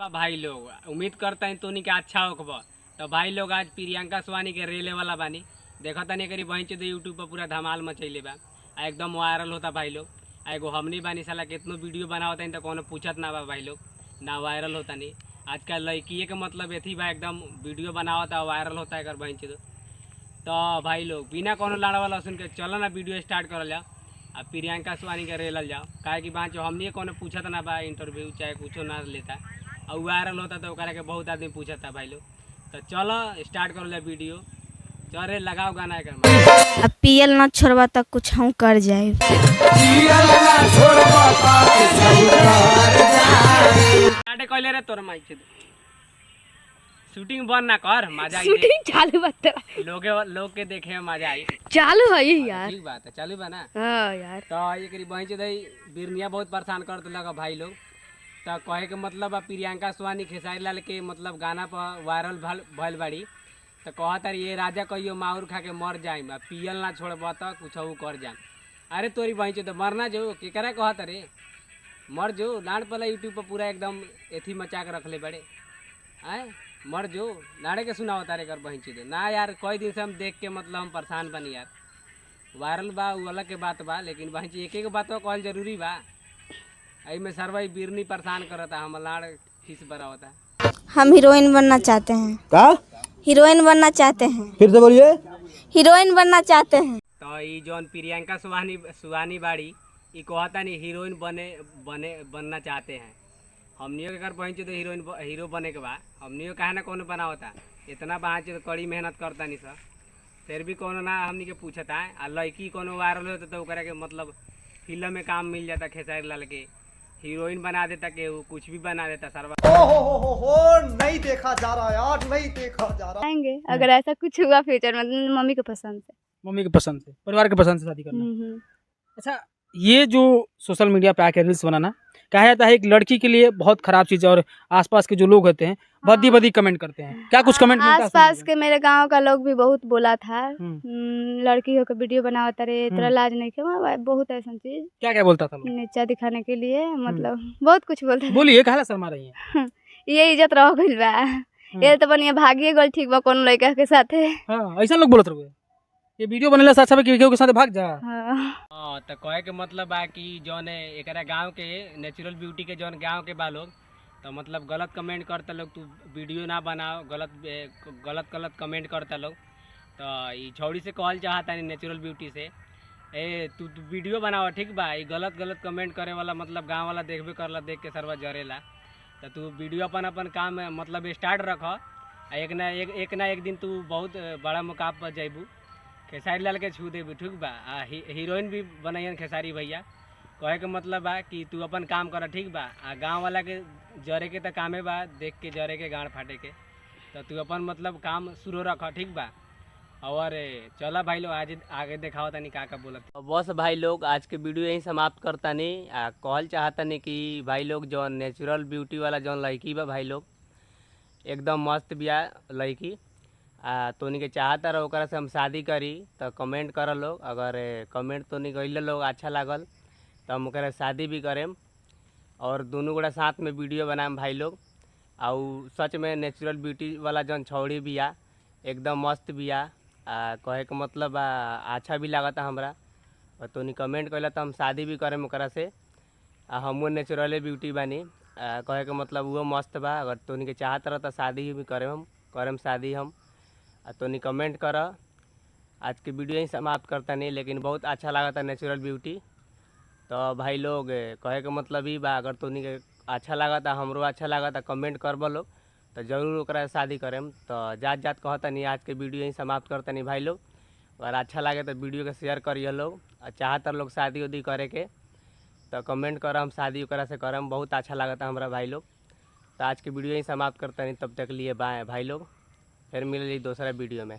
भाई लोग उम्मीद करता है तो का अच्छा होखब। तो भाई लोग आज प्रियंका सोहानी के रेले वाला बानी देखा तनी करी वहीं से यूट्यूब पर पूरा धमाल मचैले बा एकदम वायरल होता भाई लोग। एगो हमनी बानी साला कितनो वीडियो बनावता तो कोनो पूछत ना बा भाई लोग ना वायरल होता नहीं। आजकल लड़की के मतलब एथी बा एकदम वीडियो बनावता वायरल होता है वहीं से। तो भाई लोग बिना कोनो लड़ा वाला सुन के चलो ना वीडियो स्टार्ट करल जाओ अब प्रियंका सोहानी के रेलल जाओ काहे कि बाँचो हमनी कोनो पूछत ना बा इंटरव्यू चाहे कुछ ना लेता और वायरल होता तो के बहुत आदमी पूछता भाई लोग। तो चलो स्टार्ट कर ले वीडियो चल रे लगाओ गाना कर अब पियल ना छोड़वा तक कुछ हम कर जाए कहले रे तोर माइक शूटिंग बंद ना कर मजा आई शूटिंग चालू बता लोग के देखे में मजा आई चालू है यार ठीक बात है चालू बा ना। हां यार तो ये करी बहन से दई बिरनिया बहुत परेशान कर देलक भाई लोग। तो कहे के मतलब प्रियंका सोहानी खेसारी लाल के मतलब गाना पर वायरल भल बाड़ी तो कहता ये राजा कहियो माहौर खा के मर जाए पियल ना छोड़ब तो कुछ कर जाए। अरे तोरी बहन से तो मरना जो केकरा कहता रे मर जो लाड़ पला यूट्यूब पर पूरा एकदम एथी मचा के रखले बड़े आए मर जो लाड़े के सुनाओ तारे कर बहन से ना यार कई दिन से हम देख के मतलब हम परेशान बनी यार वायरल बा वो अलग के बात बा लेकिन बहन एक एक बात कहल जरूरी बा में सरवाई बिरनी परेशान करता हम लाड़ खीस बरा होता। हम हीरोइन बनना चाहते हैं। का हीरोइन बनना चाहते हैं। फिर से बोलिए। हीरोइन बनना चाहते हैं। तो ये जौन प्रियंका सोहानी बाड़ी ये कहता नहीं हीरोइन बनना चाहते हैं। हमनियों के घर पहुँचे तो हीरो बने के बाद हमनियों कहे ना कौन बना होता इतना बाँचे तो कड़ी मेहनत करता नहीं सर फिर भी कोनो ना हमनी के पूछता है आ लड़की कोनो वायरल होता तो के मतलब फिल्म में काम मिल जाता खेसारी लाल के हीरोइन बना देता के कुछ भी बना देता सरवा। हो नहीं देखा जा रहा यार नहीं देखा जा रहा। आएंगे अगर ऐसा कुछ हुआ फ्यूचर में मम्मी के पसंद से परिवार के पसंद से शादी करना। अच्छा ये जो सोशल मीडिया पे आके रील्स बनाना कहा जाता है एक लड़की के लिए बहुत खराब चीज है और आसपास के जो लोग होते हैं बदी कमेंट करते हैं क्या कुछ कमेंट आसपास के मेरे गांव का लोग भी बहुत बोला था लड़की होकर वीडियो बनावता रे तेरा लाज नहीं के बहुत ऐसा चीज क्या बोलता था नीचा दिखाने के लिए मतलब बहुत कुछ बोलता बोलिए कहा शर्मा रही है ये इज्जत रह गइल बा ये तो बनिया भागिए गल ठीक बा कौन लड़का के साथे। हां ऐसा लोग बोलत रहे ये वीडियो बनेला साथ साथ के साथ भाग जा। हां तो कहे के मतलब बा कि जौन एकरा गांव के नेचुरल ब्यूटी के जौन गांव के बा लोग तो मतलब गलत कमेंट करता लोग तू वीडियो ना बनाओ गलत कमेंट करता लोग। तो ये छौड़ी से कहल चाहता नहीं नेचुरल ब्यूटी से तू वीडियो बनाओ ठीक बा ये गलत कमेंट करे वाला मतलब गांव वाला देखबे करला देख के सरवा जरेला तो तू वीडियो अपन काम मतलब स्टार्ट रख एक ना एक दिन तू बहुत बड़ा मुकाम पर जैबू खेसारी लाल के छू देबू ठीक बा हीरोइन भी बनैन खेसारी भैया कहे के मतलब बा कि तू अपन काम कर ठीक बा गाँव वाला के जरे के तो कामे बा देख के जरे के गाड़ फाटे के तो तू अपन मतलब काम शुरू रख ठीक बा। और चला भाई लोग आज आगे दिखाओ तनी का बोलत बस भाई लोग आज के वीडियो यहीं समाप्त करता नहीं कहल चाहता नहीं कि भाई लोग जो नेचुरल ब्यूटी वाला जौन लड़की बा भाई लोग एकदम मस्त बिया लड़की तोनी के चाहता रहो ओकरा से हम शादी करी तो कमेंट कर लोग अगर कमेंट तोनी कइले लोग अच्छा लागल तो हम ओकरा शादी भी करेम और दोनों गोड़ा साथ में वीडियो बनाएम भाई लोग। और सच में नेचुरल ब्यूटी वाला जौन छौड़ी बिया एकदम मस्त बिया कहे के मतलब अच्छा भी लागता हमरा और तोनी कमेंट कइला तो हम शादी भी करेम ओकरा से हमू नेचुरले ब्यूटी बानी कहे के मतलब वो मस्त बा अगर तोनी के चाहत रह तो शादी भी करेम शादी हम तोनी कमेंट कर। आज के वीडियो ही समाप्त करता नहीं लेकिन बहुत अच्छा लगा था नेचुरल ब्यूटी। तो भाई लोग कहे के मतलब ही बा अगर तोनी के अच्छा लगा था हमरो अच्छा लगा था कमेंट करब लोग तो जरूर ओकरा शादी करेम। तो जात कहता नहीं आज के वीडियो ही समाप्त करता नहीं भाई लोग अगर अच्छा लगे तो वीडियो के शेयर करिए लोग चाहता लोग शादी उदी करे के तो कमेंट कर हम शादी ओकरा से करम बहुत अच्छा लगा था हमारा भाई लोग। तो आज के वीडियो ही समाप्त करता नहीं तब तक लिए बाय भाई लोग फिर मिले दूसरा वीडियो में।